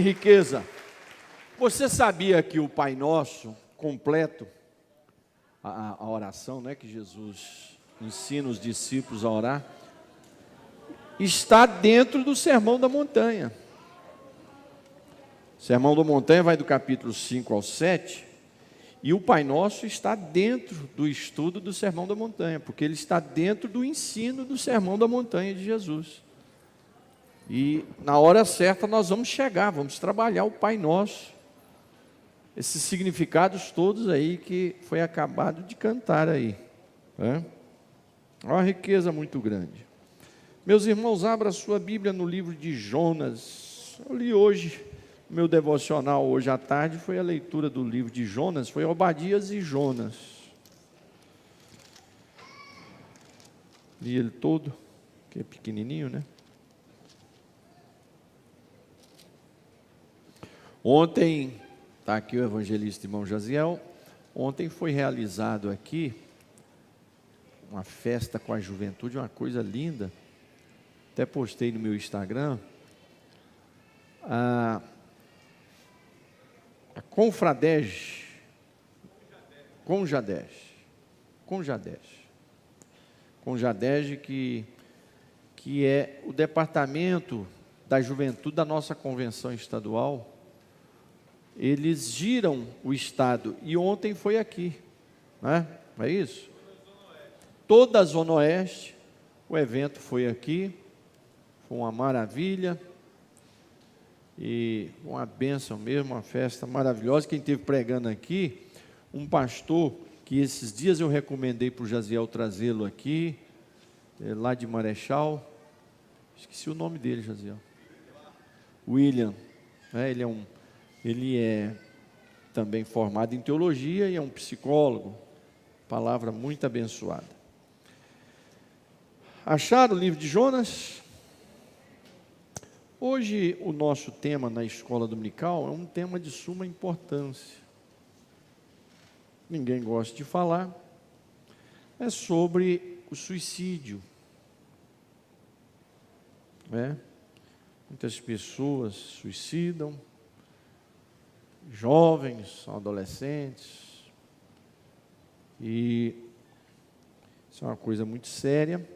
riqueza. Você sabia que o Pai Nosso completo, a oração, né, que Jesus ensina os discípulos a orar, está dentro do Sermão da Montanha. O Sermão da Montanha vai do capítulo 5 ao 7, e o Pai Nosso está dentro do estudo do Sermão da Montanha, porque ele está dentro do ensino do Sermão da Montanha de Jesus. E na hora certa nós vamos chegar, vamos trabalhar o Pai Nosso, esses significados todos aí que foi acabado de cantar aí, né? Uma riqueza muito grande. Meus irmãos, abra sua Bíblia no livro de Jonas. Eu li hoje, meu devocional hoje à tarde foi a leitura do livro de Jonas, foi Obadias e Jonas. Li ele todo, que é pequenininho, né? Ontem, está aqui o evangelista irmão Jaziel, ontem foi realizado aqui uma festa com a juventude, uma coisa linda, até postei no meu Instagram, a Confradege, Conjadege, que é o departamento da juventude da nossa convenção estadual. Eles giram o estado, e ontem foi aqui, né? Não é isso? Toda a Zona Oeste, o evento foi aqui, foi uma maravilha, e uma bênção mesmo, uma festa maravilhosa. Quem esteve pregando aqui, um pastor, que esses dias eu recomendei para o Jaziel trazê-lo aqui, lá de Marechal, esqueci o nome dele, Jaziel, William, ele é também formado em teologia e é um psicólogo, palavra muito abençoada. Acharam o livro de Jonas? Hoje o nosso tema na escola dominical é um tema de suma importância. Ninguém gosta de falar. É sobre o suicídio. Muitas pessoas suicidam, jovens, adolescentes, e isso é uma coisa muito séria,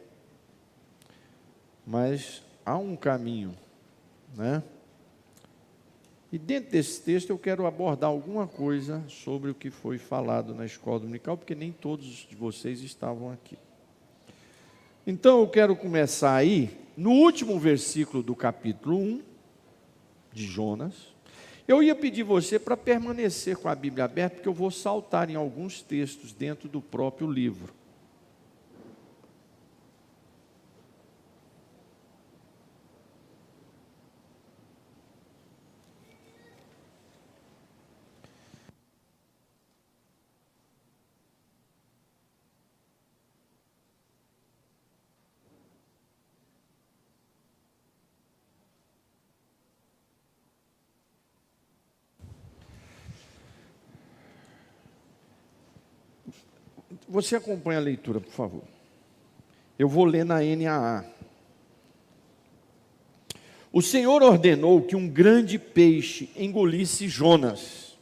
mas há um caminho, né? E dentro desse texto eu quero abordar alguma coisa sobre o que foi falado na escola dominical, porque nem todos de vocês estavam aqui. Então eu quero começar aí, no último versículo do capítulo 1 de Jonas. Eu ia pedir você para permanecer com a Bíblia aberta, porque eu vou saltar em alguns textos dentro do próprio livro. Você acompanha a leitura, por favor. Eu vou ler na NAA. O Senhor ordenou que um grande peixe engolisse Jonas.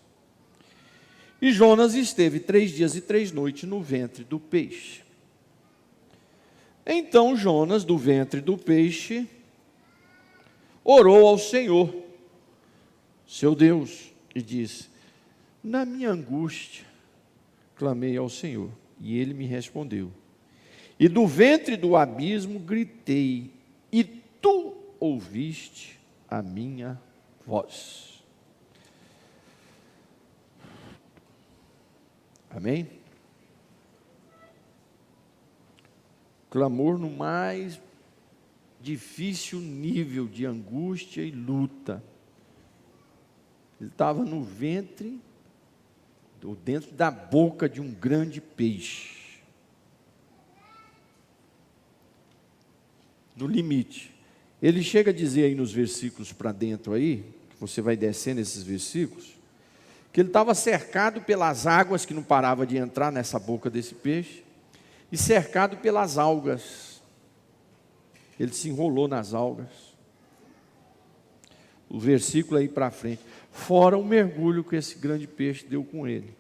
E Jonas esteve 3 dias e 3 noites no ventre do peixe. Então Jonas, do ventre do peixe, orou ao Senhor, seu Deus, e disse: na minha angústia, clamei ao Senhor, e Ele me respondeu. E do ventre do abismo gritei, e Tu ouviste a minha voz. Amém? Clamor no mais difícil nível de angústia e luta. Ele estava no ventre, ou dentro da boca de um grande peixe. No limite. Ele chega a dizer aí nos versículos para dentro aí, que você vai descendo esses versículos, que ele estava cercado pelas águas que não parava de entrar nessa boca desse peixe, e cercado pelas algas. Ele se enrolou nas algas. o versículo aí para frente. Fora o mergulho que esse grande peixe deu com ele.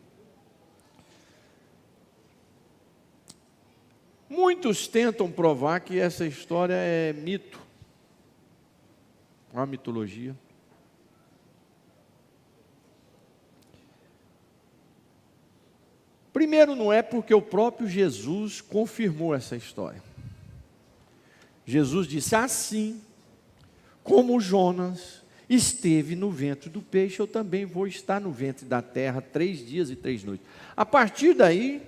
Muitos tentam provar que essa história é mito, uma mitologia. Primeiro, não é porque o próprio Jesus confirmou essa história. Jesus disse: assim como Jonas esteve no ventre do peixe, eu também vou estar no ventre da terra 3 dias e 3 noites. A partir daí,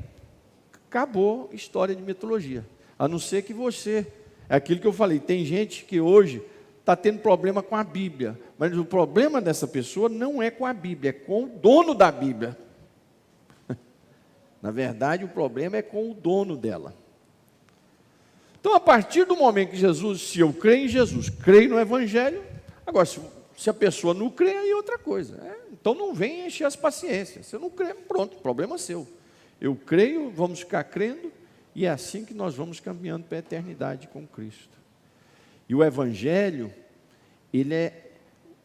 acabou a história de mitologia. A não ser que você, é aquilo que eu falei, tem gente que hoje está tendo problema com a Bíblia, mas o problema dessa pessoa não é com a Bíblia, é com o dono da Bíblia. Na verdade, o problema é com o dono dela. Então, a partir do momento que Jesus, se eu creio em Jesus, creio no Evangelho, agora, se a pessoa não crê, aí é outra coisa. Então, não vem encher as paciências. Se eu não crê, pronto, problema seu. Eu creio, vamos ficar crendo, e é assim que nós vamos caminhando para a eternidade com Cristo. E o Evangelho,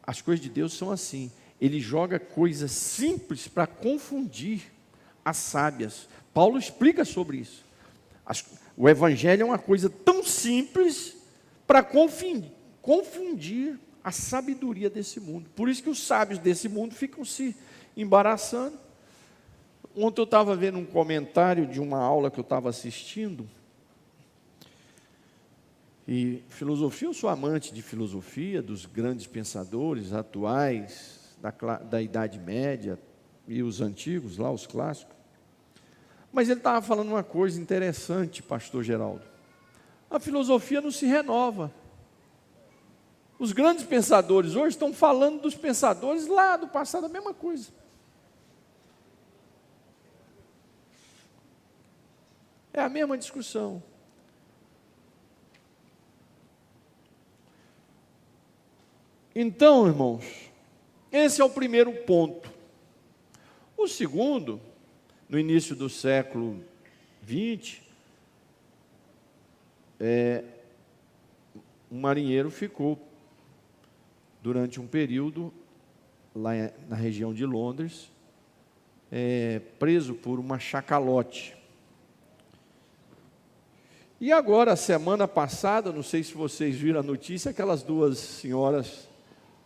as coisas de Deus são assim, ele joga coisas simples para confundir as sábias. Paulo explica sobre isso. O Evangelho é uma coisa tão simples para confundir a sabedoria desse mundo. Por isso que os sábios desse mundo ficam se embaraçando. Ontem eu estava vendo um comentário de uma aula que eu estava assistindo. E filosofia, eu sou amante de filosofia, dos grandes pensadores atuais, da Idade Média e os antigos, lá os clássicos. Mas ele estava falando uma coisa interessante, pastor Geraldo. A filosofia não se renova. Os grandes pensadores hoje estão falando dos pensadores lá do passado, a mesma coisa. É a mesma discussão. Então, irmãos, esse é o primeiro ponto. O segundo, no início do século XX, um marinheiro ficou durante um período lá na região de Londres, preso por uma chacalote. E agora, semana passada, não sei se vocês viram a notícia, aquelas 2 senhoras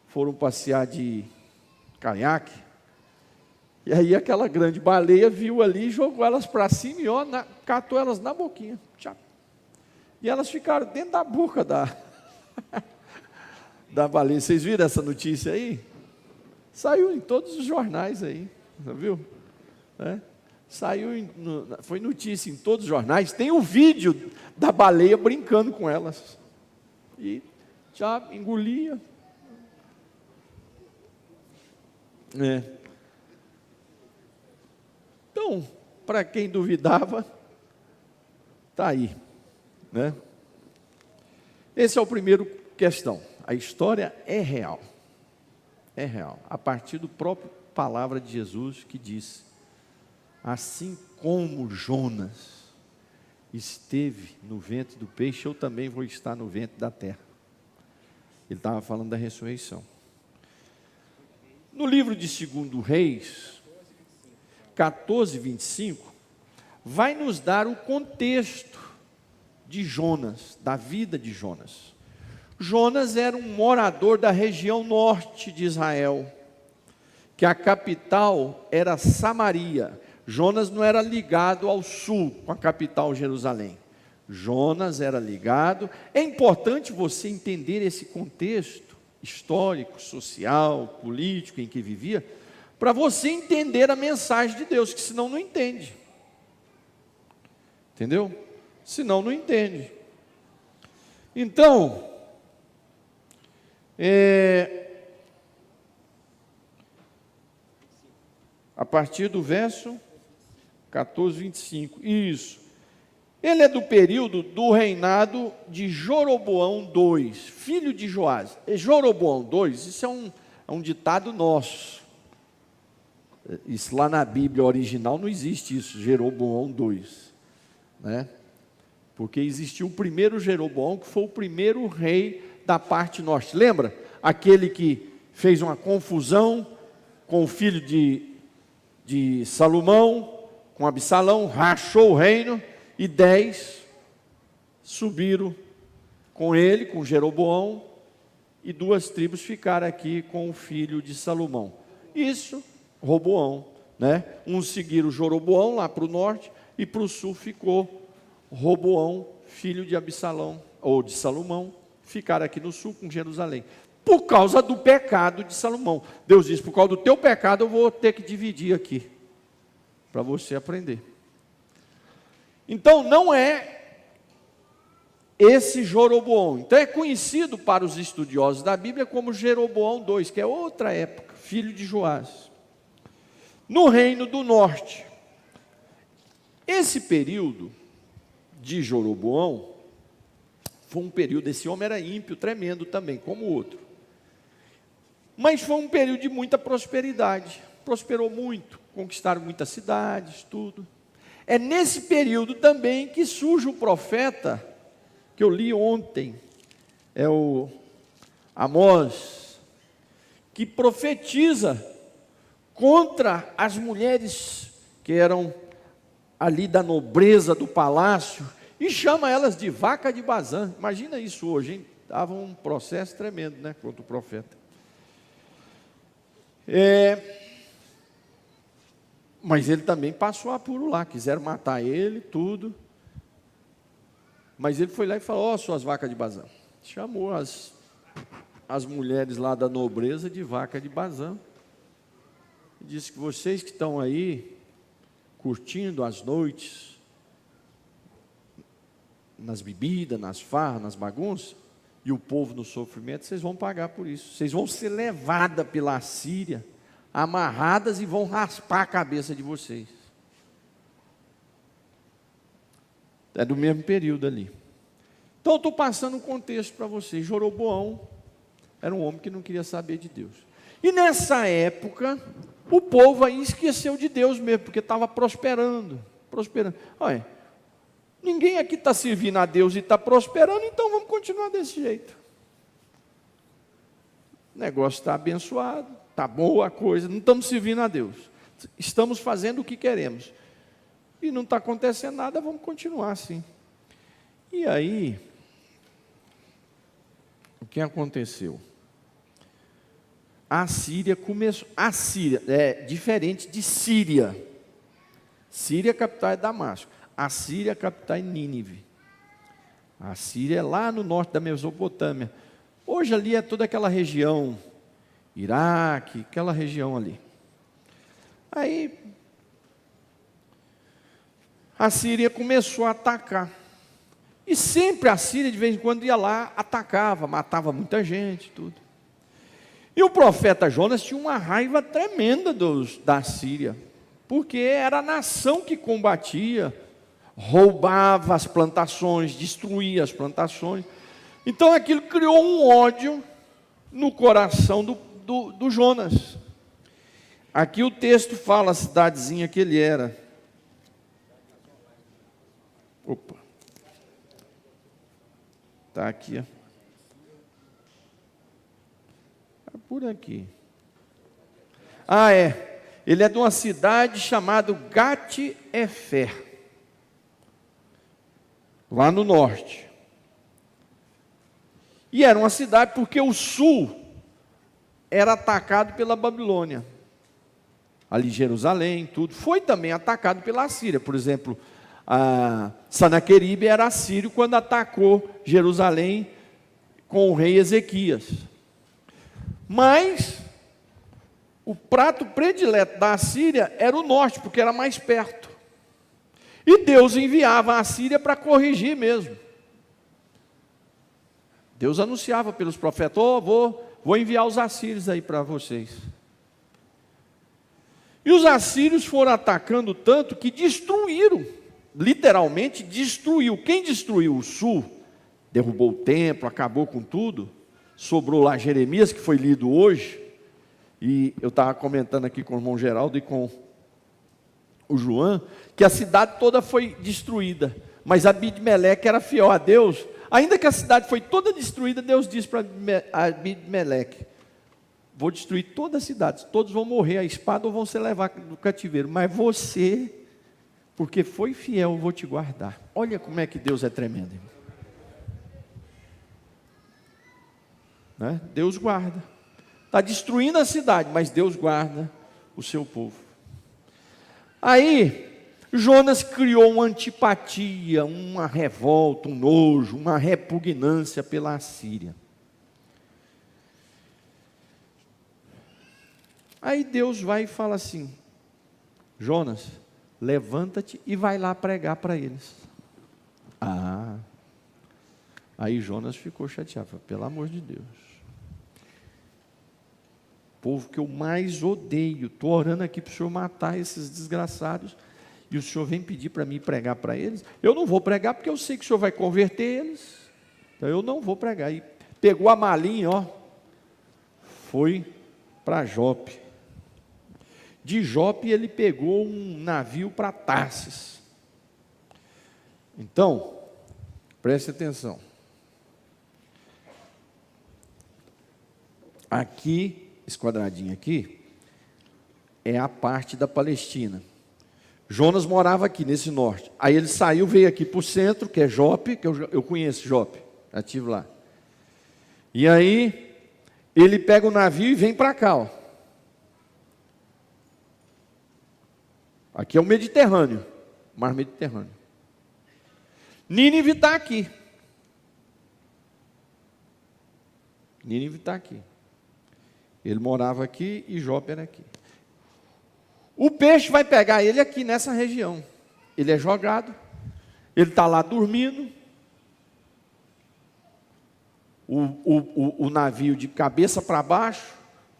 foram passear de caiaque, e aí aquela grande baleia viu ali, jogou elas para cima e catou elas na boquinha. Tchau. E elas ficaram dentro da boca da baleia. Vocês viram essa notícia aí? Saiu em todos os jornais aí, viu? Foi notícia em todos os jornais. Tem um vídeo da baleia brincando com elas. E já engolia. Então, para quem duvidava, está aí, né? Esse é o primeiro questão. A história é real. É real. A partir do próprio palavra de Jesus que diz: assim como Jonas esteve no ventre do peixe, eu também vou estar no ventre da terra. Ele estava falando da ressurreição. No livro de 2 Reis, 14:25, vai nos dar o contexto de Jonas, da vida de Jonas. Jonas era um morador da região norte de Israel, que a capital era Samaria. Jonas não era ligado ao sul, com a capital Jerusalém. Jonas era ligado. É importante você entender esse contexto histórico, social, político em que vivia, para você entender a mensagem de Deus, que senão não entende. Entendeu? Senão não entende. Então, a partir do verso 14:25, isso. Ele é do período do reinado de Jeroboão II, filho de Joás. Jeroboão II, isso é um ditado nosso. Isso lá na Bíblia original não existe isso, Jeroboão II, né? Porque existiu o primeiro Jeroboão, que foi o primeiro rei da parte norte. Lembra? Aquele que fez uma confusão com o filho de Salomão, com Absalão, rachou o reino, e 10 subiram com ele, com Jeroboão, e 2 tribos ficaram aqui com o filho de Salomão. Isso, Roboão, né? Uns seguiram Jeroboão lá para o norte, e para o sul ficou Roboão, filho de Absalão, ou de Salomão, ficaram aqui no sul com Jerusalém. Por causa do pecado de Salomão. Deus disse, por causa do teu pecado eu vou ter que dividir aqui, para você aprender. Então não é esse Jeroboão. Então é conhecido para os estudiosos da Bíblia como Jeroboão II, que é outra época, filho de Joás. No reino do norte. Esse período de Jeroboão foi um período, esse homem era ímpio, tremendo também, como o outro. Mas foi um período de muita prosperidade. Prosperou muito, conquistaram muitas cidades, tudo. É nesse período também que surge o profeta, que eu li ontem, é o Amós, que profetiza contra as mulheres que eram ali da nobreza do palácio, e chama elas de vaca de Bazã. Imagina isso hoje, hein? Dava um processo tremendo, né, contra o profeta. Mas ele também passou apuro lá, quiseram matar ele, tudo. Mas ele foi lá e falou, suas vacas de Bazã. Chamou as mulheres lá da nobreza de vaca de Bazã. E disse que vocês que estão aí, curtindo as noites, nas bebidas, nas farras, nas bagunças, e o povo no sofrimento, vocês vão pagar por isso. Vocês vão ser levadas pela Assíria, amarradas, e vão raspar a cabeça de vocês. É do mesmo período ali. Então eu estou passando um contexto para vocês. Jeroboão era um homem que não queria saber de Deus. E nessa época, o povo aí esqueceu de Deus mesmo, porque estava prosperando. Olha, ninguém aqui está servindo a Deus e está prosperando, então vamos continuar desse jeito. O negócio está abençoado, está boa a coisa, não estamos servindo a Deus. Estamos fazendo o que queremos. E não está acontecendo nada, vamos continuar assim. E aí, o que aconteceu? A Síria começou. A Síria é diferente de Síria. Síria, a capital é Damasco. A Síria, a capital é Nínive. A Síria é lá no norte da Mesopotâmia. Hoje ali é toda aquela região, Iraque, aquela região ali. Aí, a Síria começou a atacar. E sempre a Síria, de vez em quando, ia lá, atacava, matava muita gente, tudo. E o profeta Jonas tinha uma raiva tremenda da Síria, porque era a nação que combatia, roubava as plantações, destruía as plantações. Então aquilo criou um ódio no coração do Jonas. Aqui o texto fala a cidadezinha que ele era. Opa. Está aqui, ó. Está por aqui. Ele é de uma cidade chamada Gat-Efer, lá no norte. E era uma cidade porque o sul era atacado pela Babilônia. Ali Jerusalém, tudo. Foi também atacado pela Assíria. Por exemplo, Sanaqueribe era assírio quando atacou Jerusalém com o rei Ezequias. Mas o prato predileto da Assíria era o norte, porque era mais perto. E Deus enviava a Assíria para corrigir mesmo. Deus anunciava pelos profetas, vou enviar os assírios aí para vocês. E os assírios foram atacando tanto que destruíram, literalmente destruiu. Quem destruiu o sul, derrubou o templo, acabou com tudo, sobrou lá Jeremias, que foi lido hoje, e eu estava comentando aqui com o irmão Geraldo e com o João, que a cidade toda foi destruída, mas Abimeleque era fiel a Deus. Ainda que a cidade foi toda destruída, Deus disse para Abimeleque: vou destruir toda a cidade, todos vão morrer à espada ou vão ser levados do cativeiro, mas você, porque foi fiel, eu vou te guardar. Olha como é que Deus é tremendo, irmão. Né? Deus guarda. Está destruindo a cidade, mas Deus guarda o seu povo. Aí, Jonas criou uma antipatia, uma revolta, um nojo, uma repugnância pela Assíria. Aí Deus vai e fala assim: Jonas, levanta-te e vai lá pregar para eles. Aí Jonas ficou chateado, falou, pelo amor de Deus, povo que eu mais odeio, estou orando aqui para o Senhor matar esses desgraçados, e o Senhor vem pedir para mim pregar para eles. Eu não vou pregar porque eu sei que o Senhor vai converter eles, então eu não vou pregar. E pegou a malinha, foi para Jope. De Jope ele pegou um navio para Tarsis. Então, preste atenção. Aqui, esse quadradinho aqui, é a parte da Palestina. Jonas morava aqui, nesse norte. Aí ele saiu, veio aqui para o centro, que é Jope, que eu conheço Jope, já estive lá. E aí, ele pega o navio e vem para cá, Aqui é o Mediterrâneo, Mar Mediterrâneo. Nínive está aqui. Nínive está aqui. Ele morava aqui e Jope era aqui. O peixe vai pegar ele aqui nessa região. Ele é jogado, ele está lá dormindo. O navio de cabeça para baixo,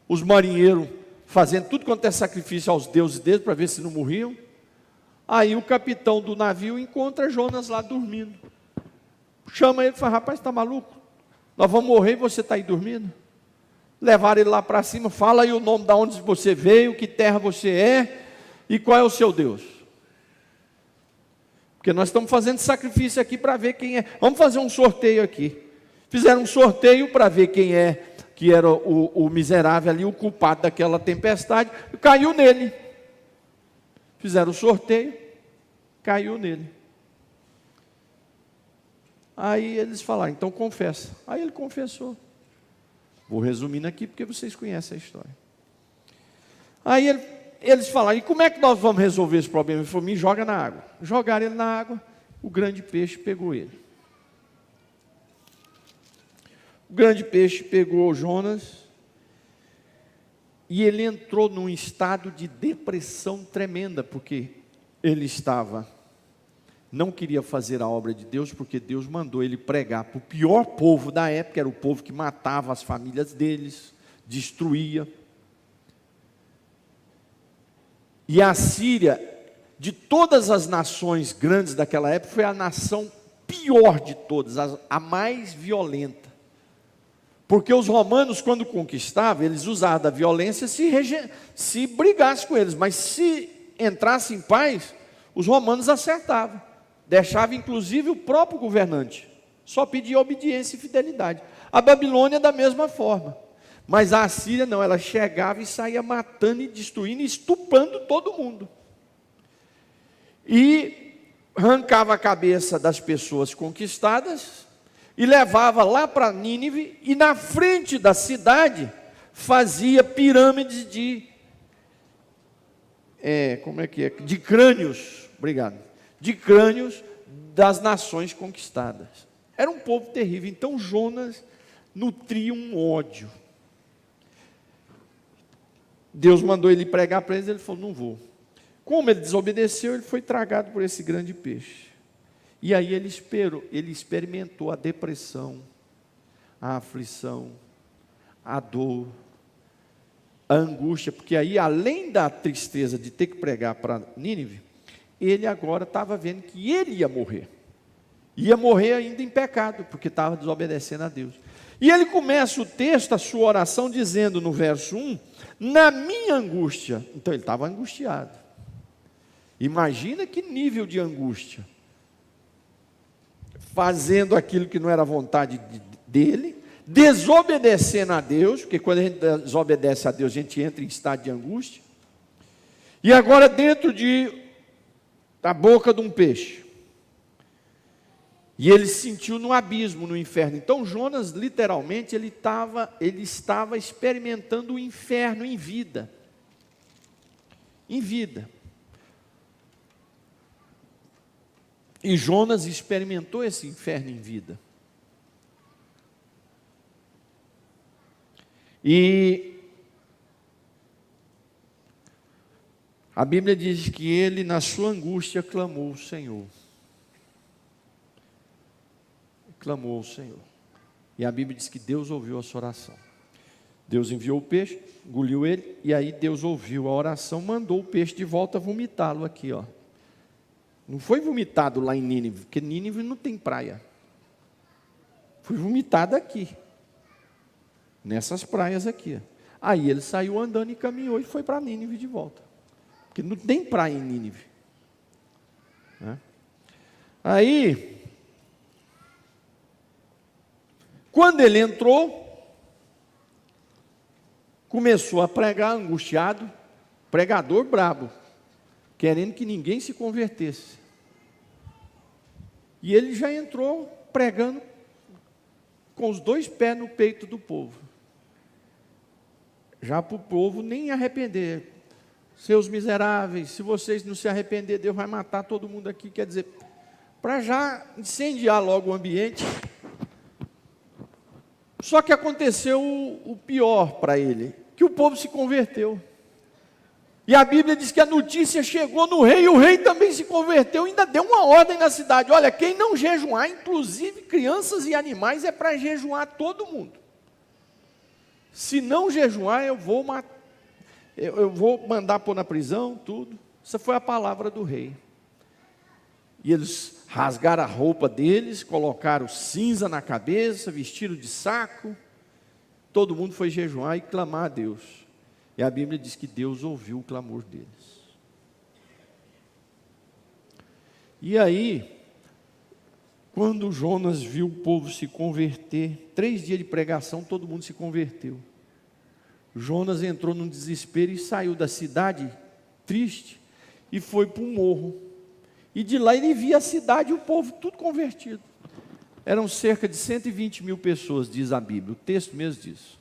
os marinheiros fazendo tudo quanto é sacrifício aos deuses deles para ver se não morriam. Aí o capitão do navio encontra Jonas lá dormindo. Chama ele e fala, rapaz, está maluco? Nós vamos morrer e você está aí dormindo? Levaram ele lá para cima, fala aí o nome de onde você veio, que terra você é e qual é o seu Deus. Porque nós estamos fazendo sacrifício aqui para ver quem é. Vamos fazer um sorteio aqui. Fizeram um sorteio para ver quem é, que era o miserável ali, o culpado daquela tempestade, caiu nele. Fizeram o sorteio, caiu nele. Aí eles falaram, então confessa. Aí ele confessou. Vou resumindo aqui porque vocês conhecem a história. Aí eles falaram, e como é que nós vamos resolver esse problema? Ele falou, me joga na água. Jogaram ele na água, o grande peixe pegou ele. O grande peixe pegou Jonas e ele entrou num estado de depressão tremenda, porque ele não queria fazer a obra de Deus, porque Deus mandou ele pregar para o pior povo da época, era o povo que matava as famílias deles, destruía. E a Síria, de todas as nações grandes daquela época, foi a nação pior de todas, a mais violenta. Porque os romanos, quando conquistavam, eles usavam da violência se brigasse com eles, mas se entrasse em paz, os romanos acertavam. Deixava inclusive o próprio governante, só pedia obediência e fidelidade. A Babilônia da mesma forma, mas a Assíria não, ela chegava e saía matando e destruindo e estuprando todo mundo. E arrancava a cabeça das pessoas conquistadas e levava lá para Nínive, e na frente da cidade fazia pirâmides de crânios, de crânios das nações conquistadas. Era um povo terrível. Então Jonas nutria um ódio. Deus mandou ele pregar para eles, ele falou, não vou. Como ele desobedeceu, ele foi tragado por esse grande peixe. E aí ele experimentou a depressão, a aflição, a dor, a angústia, porque aí, além da tristeza de ter que pregar para Nínive, ele agora estava vendo que ele ia morrer ainda em pecado, porque estava desobedecendo a Deus. E ele começa o texto, a sua oração, dizendo no verso 1, na minha angústia. Então ele estava angustiado. Imagina que nível de angústia. Fazendo aquilo que não era vontade dele, desobedecendo a Deus, porque quando a gente desobedece a Deus, a gente entra em estado de angústia, e agora dentro da boca de um peixe. E ele se sentiu no abismo, no inferno. Então Jonas, literalmente, ele estava experimentando o inferno em vida. Em vida. E Jonas experimentou esse inferno em vida. E a Bíblia diz que ele, na sua angústia, clamou ao Senhor. Clamou ao Senhor. E a Bíblia diz que Deus ouviu a sua oração. Deus enviou o peixe, engoliu ele, e aí Deus ouviu a oração, mandou o peixe de volta vomitá-lo aqui, ó. Não foi vomitado lá em Nínive, porque Nínive não tem praia. Foi vomitado aqui. Nessas praias aqui. Aí ele saiu andando e caminhou e foi para Nínive de volta. Porque não tem praia em Nínive. Né? Aí, quando ele entrou, começou a pregar angustiado, pregador brabo, querendo que ninguém se convertesse. E ele já entrou pregando com os 2 pés no peito do povo. Já para o povo nem arrepender. Seus miseráveis, se vocês não se arrepender, Deus vai matar todo mundo aqui. Quer dizer, para já incendiar logo o ambiente. Só que aconteceu o pior para ele, que o povo se converteu. E a Bíblia diz que a notícia chegou no rei, e o rei também se converteu, ainda deu uma ordem na cidade. Olha, quem não jejuar, inclusive crianças e animais, é para jejuar todo mundo. Se não jejuar, eu vou mandar pôr na prisão, tudo. Essa foi a palavra do rei. E eles rasgaram a roupa deles, colocaram cinza na cabeça, vestiram de saco. Todo mundo foi jejuar e clamar a Deus. E a Bíblia diz que Deus ouviu o clamor deles. E aí, quando Jonas viu o povo se converter, 3 dias de pregação, todo mundo se converteu. Jonas entrou num desespero e saiu da cidade triste e foi para um morro. E de lá ele via a cidade e o povo tudo convertido. Eram cerca de 120 mil pessoas, diz a Bíblia, o texto mesmo diz.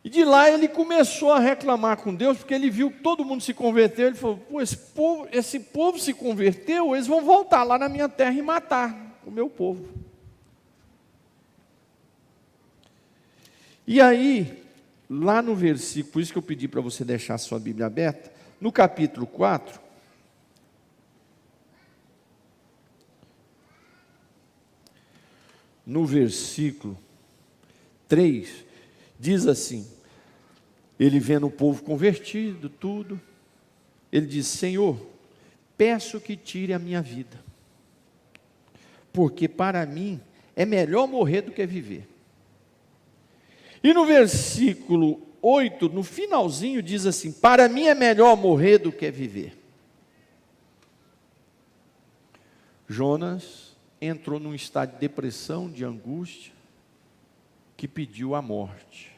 E de lá ele começou a reclamar com Deus, porque ele viu que todo mundo se converteu. Ele falou: pô, esse povo se converteu, eles vão voltar lá na minha terra e matar o meu povo. E aí, lá no versículo, por isso que eu pedi para você deixar a sua Bíblia aberta, no capítulo 4, no versículo 3, diz assim, ele vendo o povo convertido, tudo, ele diz: Senhor, peço que tire a minha vida, porque para mim é melhor morrer do que viver. E no versículo 8, no finalzinho, diz assim: para mim é melhor morrer do que viver. Jonas entrou num estado de depressão, de angústia, que pediu a morte.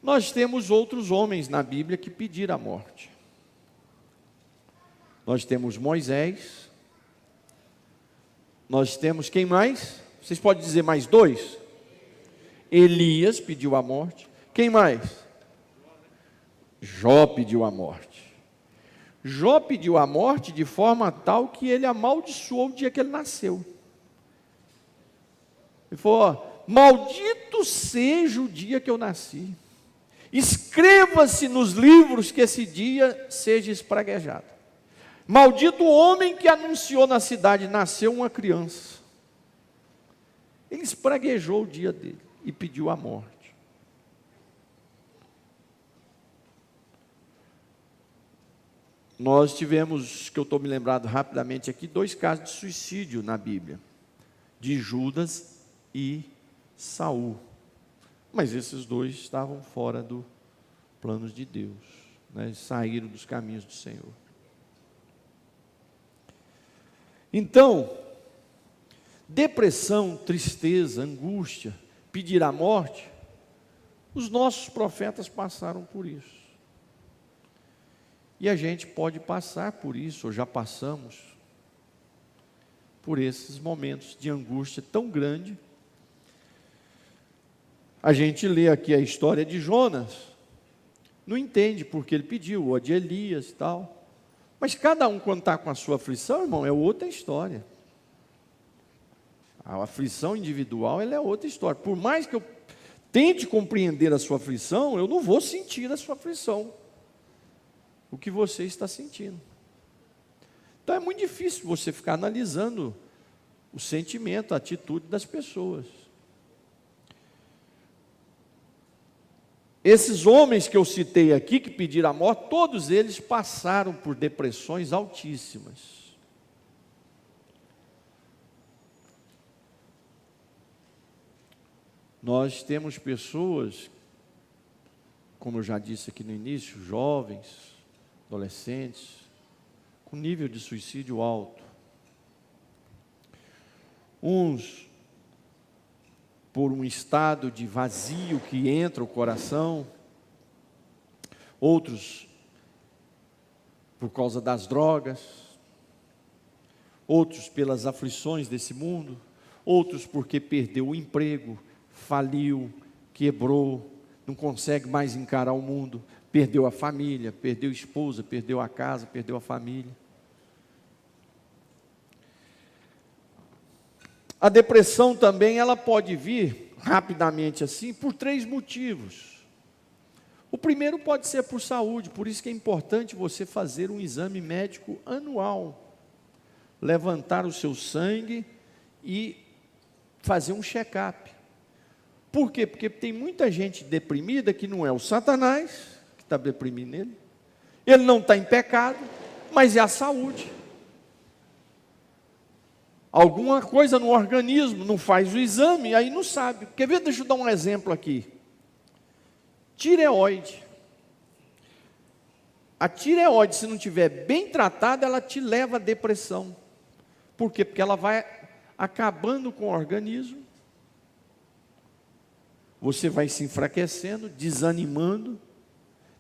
Nós temos outros homens na Bíblia que pediram a morte. Nós temos Moisés. Nós temos quem mais? Vocês podem dizer mais 2? Elias pediu a morte. Quem mais? Jó pediu a morte. Jó pediu a morte de forma tal que ele amaldiçoou o dia que ele nasceu. Ele falou: maldito seja o dia que eu nasci. Escreva-se nos livros que esse dia seja espraguejado. Maldito o homem que anunciou na cidade: nasceu uma criança. Ele espraguejou o dia dele e pediu a morte. Nós tivemos, que eu estou me lembrando rapidamente aqui, 2 casos de suicídio na Bíblia, de Judas e Saul. Mas esses 2 estavam fora do plano de Deus, né? Saíram dos caminhos do Senhor. Então, depressão, tristeza, angústia, pedir a morte, os nossos profetas passaram por isso. E a gente pode passar por isso, ou já passamos por esses momentos de angústia tão grande. A gente lê aqui a história de Jonas, não entende porque ele pediu, ou a de Elias e tal. Mas cada um, quando está com a sua aflição, irmão, é outra história. A aflição individual, ela é outra história. Por mais que eu tente compreender a sua aflição, eu não vou sentir a sua aflição, o que você está sentindo. Então é muito difícil você ficar analisando o sentimento, a atitude das pessoas. Esses homens que eu citei aqui, que pediram a morte, todos eles passaram por depressões altíssimas. Nós temos pessoas, como eu já disse aqui no início, jovens, adolescentes, com nível de suicídio alto. Uns por um estado de vazio que entra o coração, outros por causa das drogas, outros pelas aflições desse mundo, outros porque perdeu o emprego, faliu, quebrou, não consegue mais encarar o mundo, perdeu a família, perdeu a esposa, perdeu a casa, perdeu a família. A depressão também, ela pode vir rapidamente assim, por 3 motivos. O primeiro pode ser por saúde, por isso que é importante você fazer um exame médico anual, levantar o seu sangue e fazer um check-up. Por quê? Porque tem muita gente deprimida que não é o Satanás que está deprimindo ele não está em pecado, mas é a saúde. Alguma coisa no organismo, não faz o exame, aí não sabe. Quer ver? Deixa eu dar um exemplo aqui. Tireoide. A tireoide, se não estiver bem tratada, ela te leva à depressão. Por quê? Porque ela vai acabando com o organismo. Você vai se enfraquecendo, desanimando,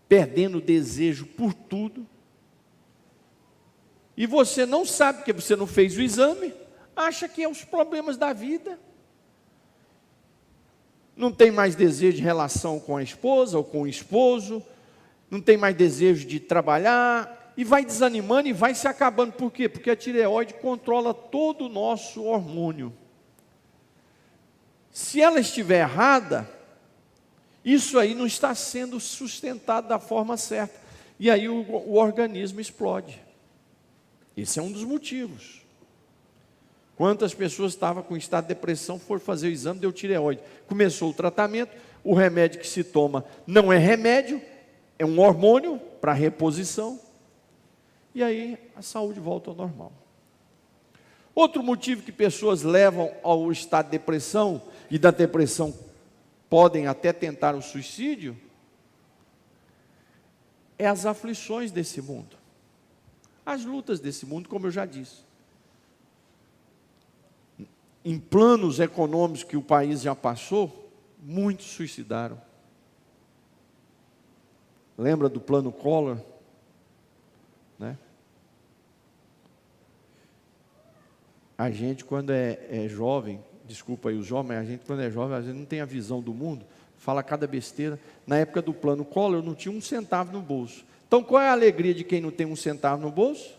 perdendo o desejo por tudo. E você não sabe, porque você não fez o exame, acha que é os problemas da vida. Não tem mais desejo de relação com a esposa ou com o esposo, não tem mais desejo de trabalhar, e vai desanimando e vai se acabando. Por quê? Porque a tireoide controla todo o nosso hormônio. Se ela estiver errada, isso aí não está sendo sustentado da forma certa, e aí o organismo explode. Esse é um dos motivos. Quantas pessoas estavam com estado de depressão, foram fazer o exame, deu tireoide. Começou o tratamento, o remédio que se toma não é remédio, é um hormônio para reposição. E aí a saúde volta ao normal. Outro motivo que pessoas levam ao estado de depressão, e da depressão podem até tentar o suicídio, é as aflições desse mundo. As lutas desse mundo, como eu já disse. Em planos econômicos que o país já passou, muitos suicidaram. Lembra do plano Collor? Né? A gente, quando é jovem, desculpa aí os jovens, mas a gente, quando é jovem, a gente não tem a visão do mundo, fala cada besteira. Na época do plano Collor, eu não tinha 1 centavo no bolso. Então, qual é a alegria de quem não tem 1 centavo no bolso?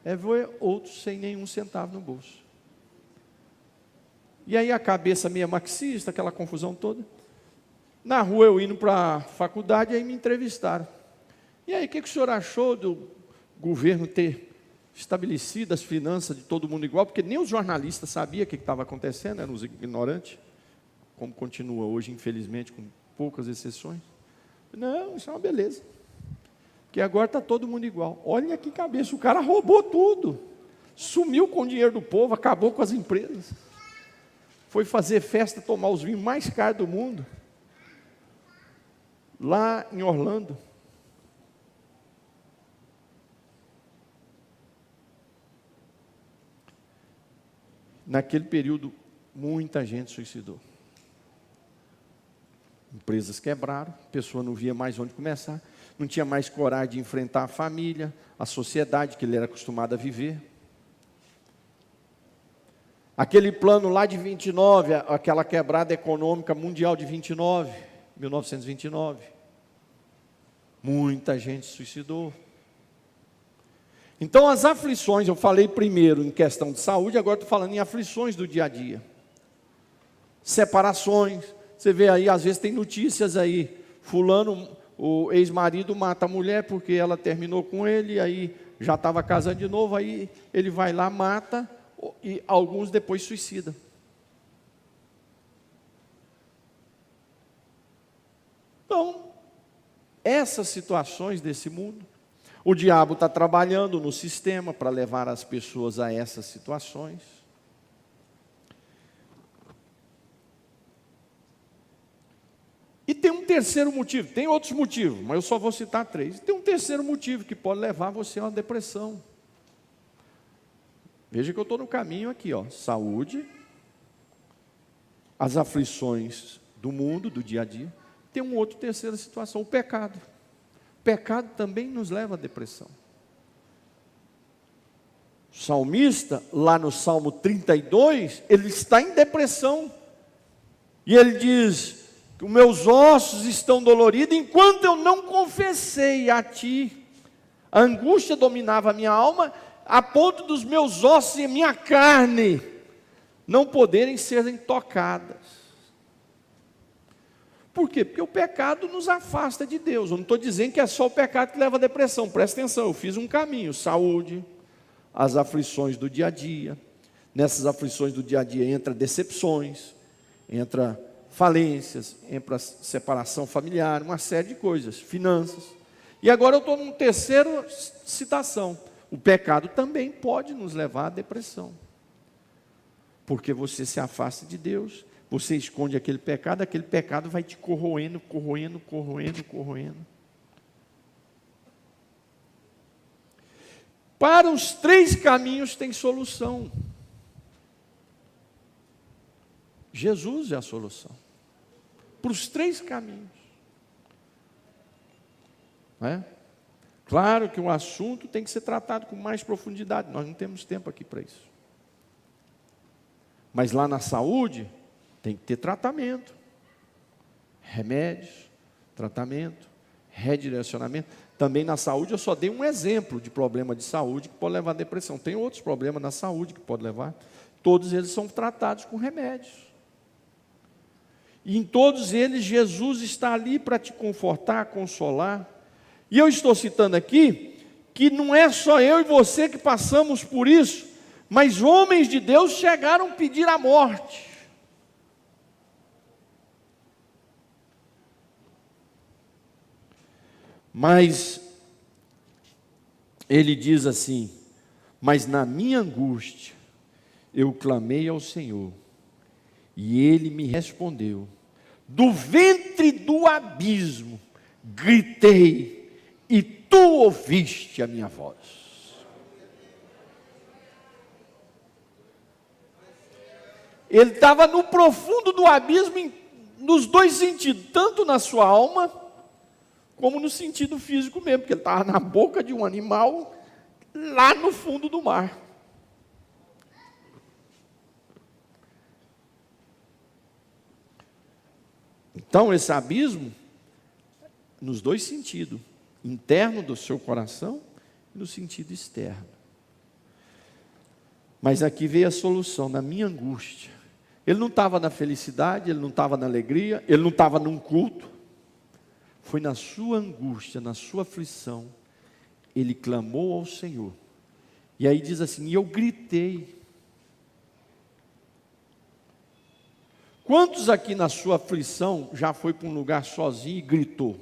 É ver outros sem nenhum centavo no bolso. E aí a cabeça meio marxista, aquela confusão toda. Na rua eu indo para a faculdade, aí me entrevistaram. E aí, o que o senhor achou do governo ter estabelecido as finanças de todo mundo igual? Porque nem os jornalistas sabiam o que estava acontecendo, eram os ignorantes, como continua hoje, infelizmente, com poucas exceções. Não, isso é uma beleza. Porque agora está todo mundo igual. Olha que cabeça, o cara roubou tudo. Sumiu com o dinheiro do povo, acabou com as empresas. Foi fazer festa, tomar os vinhos mais caros do mundo, lá em Orlando. naquele período, muita gente suicidou. Empresas quebraram, a pessoa não via mais onde começar, não tinha mais coragem de enfrentar a família, a sociedade que ele era acostumado a viver. Aquele plano lá de 29, aquela quebrada econômica mundial de 1929, muita gente se suicidou. Então as aflições, eu falei primeiro em questão de saúde, agora estou falando em aflições do dia a dia. Separações, você vê aí, às vezes tem notícias aí, fulano, o ex-marido mata a mulher porque ela terminou com ele, aí já estava casando de novo, aí ele vai lá, mata, e alguns depois suicidam. Então, essas situações desse mundo, o diabo está trabalhando no sistema para levar as pessoas a essas situações. E tem um terceiro motivo, tem outros motivos, mas eu só vou citar 3. Tem um terceiro motivo que pode levar você a uma depressão. Veja que eu estou no caminho aqui, ó, saúde, as aflições do mundo, do dia a dia. Tem uma outra terceira situação, o pecado. O pecado também nos leva à depressão. O salmista, lá no Salmo 32, ele está em depressão. E ele diz: os meus ossos estão doloridos, enquanto eu não confessei a ti. A angústia dominava a minha alma, a ponto dos meus ossos e minha carne não poderem serem tocadas. Por quê? Porque o pecado nos afasta de Deus. Eu não estou dizendo que é só o pecado que leva à depressão. Presta atenção, eu fiz um caminho: saúde, as aflições do dia a dia. Nessas aflições do dia a dia entra decepções, entra falências, entra separação familiar, uma série de coisas, finanças. E agora eu estou numa terceira citação: o pecado também pode nos levar à depressão, porque você se afasta de Deus, você esconde aquele pecado vai te corroendo. Para os 3 caminhos tem solução. Jesus é a solução para os 3 caminhos. Não é? Claro que o assunto tem que ser tratado com mais profundidade, nós não temos tempo aqui para isso. Mas lá na saúde, tem que ter tratamento, remédios, tratamento, redirecionamento. Também na saúde eu só dei um exemplo de problema de saúde que pode levar à depressão. Tem outros problemas na saúde que pode levar. Todos eles são tratados com remédios. E em todos eles Jesus está ali para te confortar, consolar. E eu estou citando aqui que não é só eu e você que passamos por isso, mas homens de Deus chegaram a pedir a morte. Mas ele diz assim: mas na minha angústia eu clamei ao Senhor, e Ele me respondeu. Do ventre do abismo gritei, e tu ouviste a minha voz. Ele estava no profundo do abismo, nos 2 sentidos, tanto na sua alma, como no sentido físico mesmo, porque ele estava na boca de um animal, lá no fundo do mar. Então esse abismo, nos 2 sentidos, interno do seu coração e no sentido externo. Mas aqui veio a solução, na minha angústia. Ele não estava na felicidade, ele não estava na alegria, ele não estava num culto. Foi na sua angústia, na sua aflição, ele clamou ao Senhor. E aí diz assim: e eu gritei. Quantos aqui na sua aflição já foi para um lugar sozinho e gritou?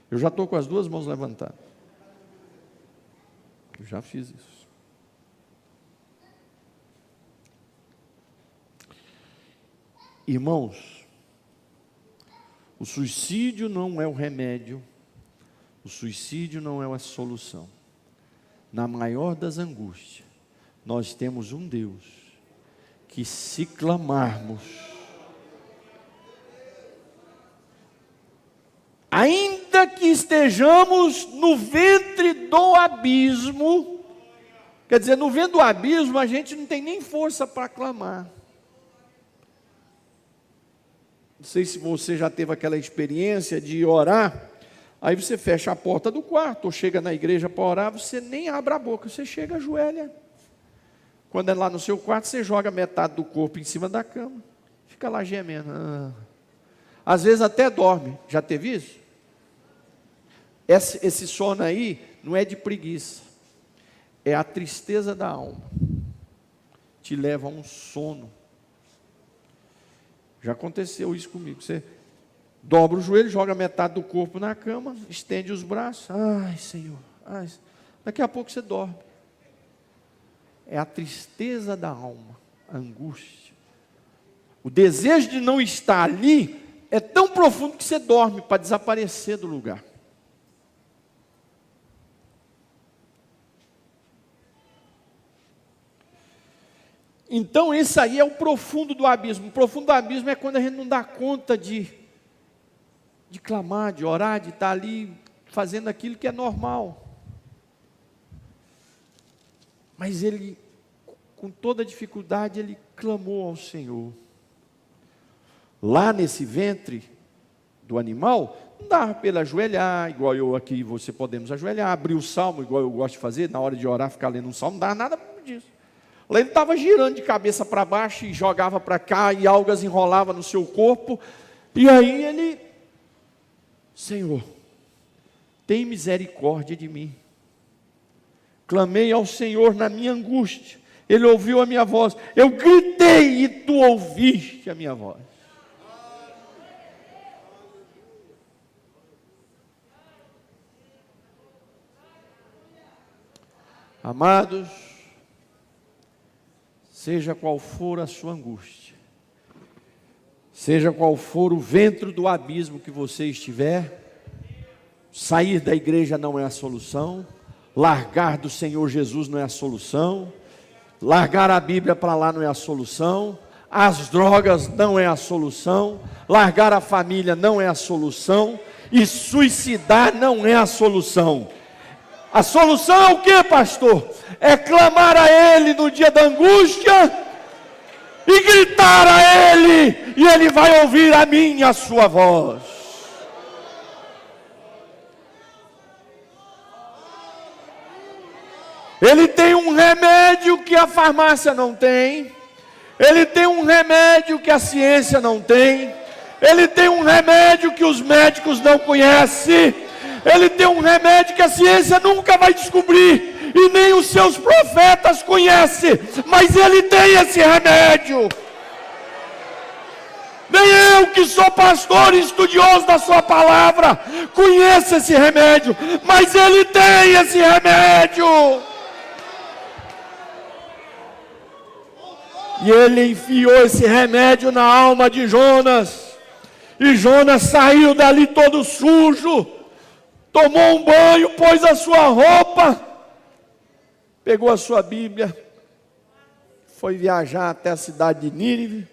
Eu já estou com as 2 mãos levantadas. Eu já fiz isso. Irmãos, o suicídio não é o remédio, o suicídio não é a solução. Na maior das angústias, nós temos um Deus que se clamarmos, ainda que estejamos no ventre do abismo, quer dizer, no ventre do abismo a gente não tem nem força para clamar. Não sei se você já teve aquela experiência de orar, aí você fecha a porta do quarto, ou chega na igreja para orar, você nem abre a boca, você chega, ajoelha. Quando é lá no seu quarto, você joga metade do corpo em cima da cama, fica lá gemendo. Às vezes até dorme, já teve isso? Esse sono aí não é de preguiça, é a tristeza da alma, te leva a um sono. Já aconteceu isso comigo, você dobra o joelho, joga metade do corpo na cama, estende os braços, ai Senhor, ai. Daqui a pouco você dorme. É a tristeza da alma, a angústia. O desejo de não estar ali é tão profundo que você dorme para desaparecer do lugar. Então esse aí é o profundo do abismo. O profundo do abismo é quando a gente não dá conta de clamar, de orar, de estar ali fazendo aquilo que é normal. Mas ele, com toda dificuldade, ele clamou ao Senhor. Lá nesse ventre do animal, não dava para ele ajoelhar, igual eu aqui e você podemos ajoelhar, abrir o salmo, igual eu gosto de fazer, na hora de orar, ficar lendo um salmo, não dava nada disso. Lá ele estava girando de cabeça para baixo e jogava para cá, e algas enrolava no seu corpo, e aí ele, Senhor, tem misericórdia de mim. Clamei ao Senhor na minha angústia, Ele ouviu a minha voz, eu gritei e Tu ouviste a minha voz. Amados, seja qual for a sua angústia, seja qual for o ventre do abismo que você estiver, sair da igreja não é a solução, largar do Senhor Jesus não é a solução, largar a Bíblia para lá não é a solução, as drogas não é a solução, largar a família não é a solução, e suicidar não é a solução. A solução é o que, pastor? É clamar a Ele no dia da angústia e gritar a Ele, e Ele vai ouvir a minha e a sua voz. Ele tem um remédio que a farmácia não tem, Ele tem um remédio que a ciência não tem, Ele tem um remédio que os médicos não conhecem, Ele tem um remédio que a ciência nunca vai descobrir, e nem os seus profetas conhecem, mas Ele tem esse remédio. Nem eu, que sou pastor e estudioso da sua palavra, conheço esse remédio, mas Ele tem esse remédio. E Ele enfiou esse remédio na alma de Jonas, e Jonas saiu dali todo sujo, tomou um banho, pôs a sua roupa, pegou a sua Bíblia, foi viajar até a cidade de Nínive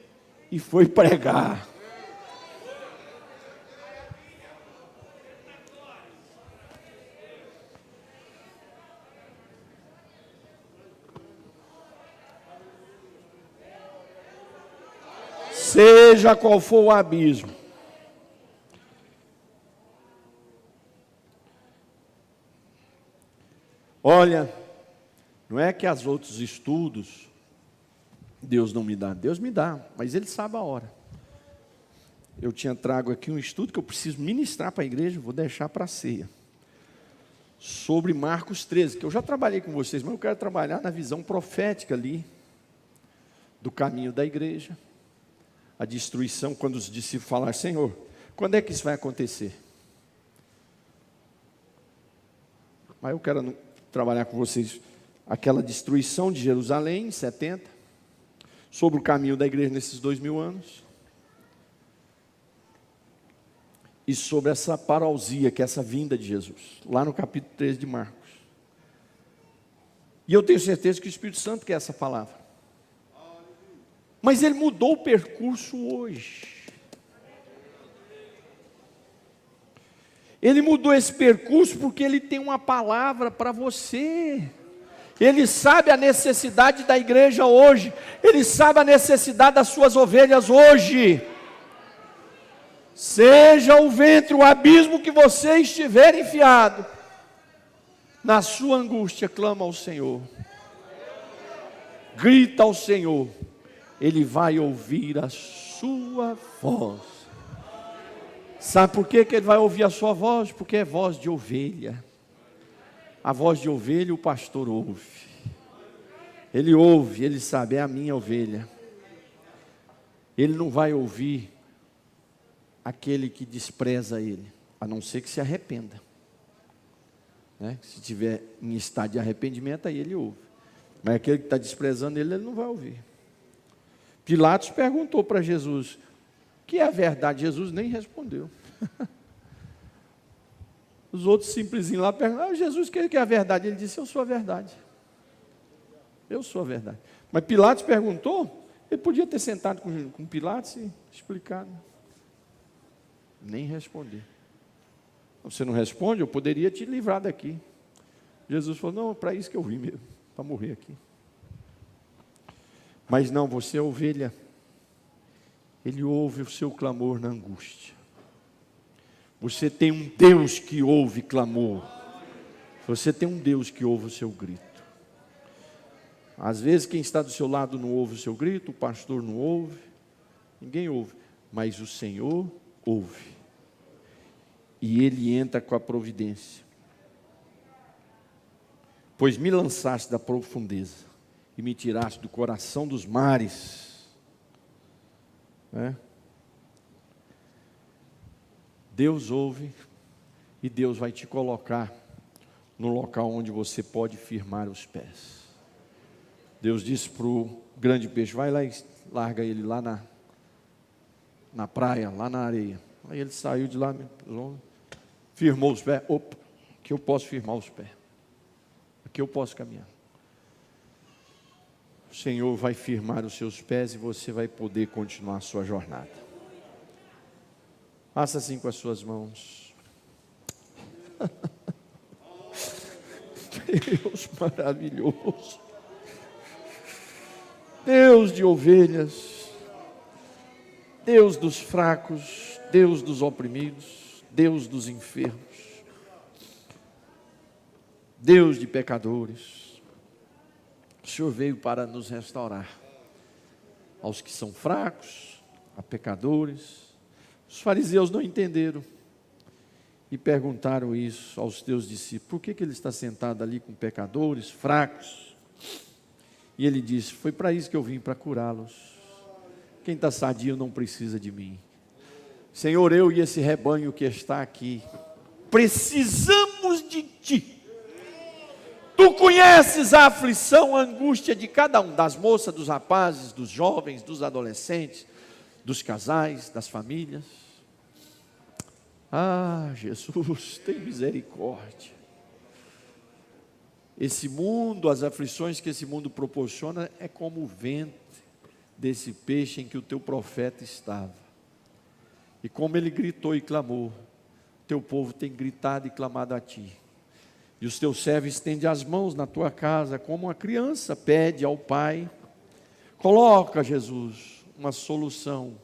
e foi pregar. Seja qual for o abismo, olha, não é que os outros estudos Deus não me dá, Deus me dá, mas Ele sabe a hora. Eu tinha trago aqui um estudo que eu preciso ministrar para a igreja, vou deixar para a ceia, sobre Marcos 13, que eu já trabalhei com vocês, mas eu quero trabalhar na visão profética ali, do caminho da igreja, a destruição, quando os discípulos falaram, Senhor, quando é que isso vai acontecer? Mas eu quero trabalhar com vocês aquela destruição de Jerusalém em 70, sobre o caminho da igreja nesses 2000 anos, e sobre essa parousia, que é essa vinda de Jesus, lá no capítulo 13 de Marcos. E eu tenho certeza que o Espírito Santo quer essa palavra. Mas Ele mudou o percurso hoje. Ele mudou esse percurso porque Ele tem uma palavra para você. Ele sabe a necessidade da igreja hoje. Ele sabe a necessidade das suas ovelhas hoje. Seja o ventre, o abismo que você estiver enfiado, na sua angústia, clama ao Senhor. Grita ao Senhor. Ele vai ouvir a sua voz. Sabe por que Ele vai ouvir a sua voz? Porque é voz de ovelha. A voz de ovelha o pastor ouve. Ele ouve, ele sabe, é a minha ovelha. Ele não vai ouvir aquele que despreza ele, a não ser que se arrependa. Né? Se tiver em estado de arrependimento, aí ele ouve. Mas aquele que está desprezando ele não vai ouvir. Pilatos perguntou para Jesus, o que é a verdade? Jesus nem respondeu. Os outros simplesinhos lá perguntaram, Jesus, o que é a verdade? Ele disse, eu sou a verdade. Eu sou a verdade. Mas Pilatos perguntou, ele podia ter sentado com Pilatos e explicado. Nem responder. Você não responde, eu poderia te livrar daqui. Jesus falou, não, para isso que eu vim mesmo, para morrer aqui. Mas não, você é ovelha. Ele ouve o seu clamor na angústia. Você tem um Deus que ouve clamor. Você tem um Deus que ouve o seu grito. Às vezes quem está do seu lado não ouve o seu grito, o pastor não ouve, ninguém ouve, mas o Senhor ouve. E Ele entra com a providência. Pois me lançaste da profundeza e me tiraste do coração dos mares. Né? Deus ouve e Deus vai te colocar no local onde você pode firmar os pés. Deus disse para o grande peixe, vai lá e larga ele lá na praia, lá na areia. Aí ele saiu de lá, firmou os pés. Opa, aqui eu posso firmar os pés. Aqui eu posso caminhar. O Senhor vai firmar os seus pés e você vai poder continuar a sua jornada. Faça assim com as suas mãos. Deus maravilhoso. Deus de ovelhas. Deus dos fracos. Deus dos oprimidos. Deus dos enfermos. Deus de pecadores. O Senhor veio para nos restaurar. Aos que são fracos, a pecadores. Os fariseus não entenderam. E perguntaram isso aos teus discípulos. Por que ele está sentado ali com pecadores, fracos? E ele disse, foi para isso que eu vim, para curá-los. Quem está sadio não precisa de mim. Senhor, eu e esse rebanho que está aqui, precisamos de Ti. Tu conheces a aflição, a angústia de cada um, das moças, dos rapazes, dos jovens, dos adolescentes, dos casais, das famílias. Ah, Jesus, tem misericórdia. Esse mundo, as aflições que esse mundo proporciona, é como o ventre desse peixe em que o teu profeta estava. E como ele gritou e clamou, teu povo tem gritado e clamado a Ti. E os teus servos estendem as mãos na tua casa, como uma criança pede ao pai. Coloca, Jesus, uma solução,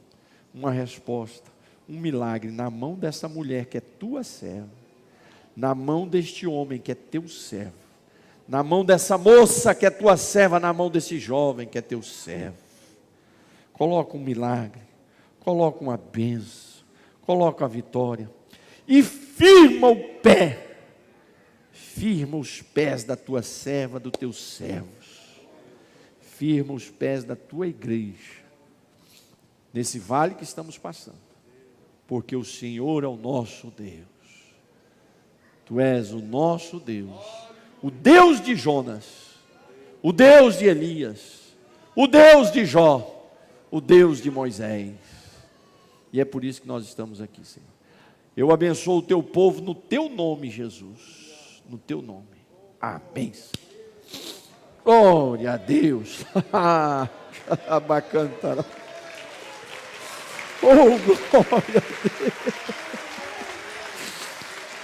uma resposta, um milagre na mão dessa mulher que é tua serva, na mão deste homem que é teu servo, na mão dessa moça que é tua serva, na mão desse jovem que é teu servo. Coloca um milagre, coloca uma bênção, coloca a vitória e firma o pé. Firma os pés da tua serva, dos teus servos. Firma os pés da tua igreja. Nesse vale que estamos passando. Porque o Senhor é o nosso Deus. Tu és o nosso Deus. O Deus de Jonas. O Deus de Elias. O Deus de Jó. O Deus de Moisés. E é por isso que nós estamos aqui, Senhor. Eu abençoo o teu povo no teu nome, Jesus. No teu nome. Amém. Glória a Deus. Abacantara. Oh, glória a Deus.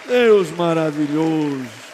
Deus maravilhoso.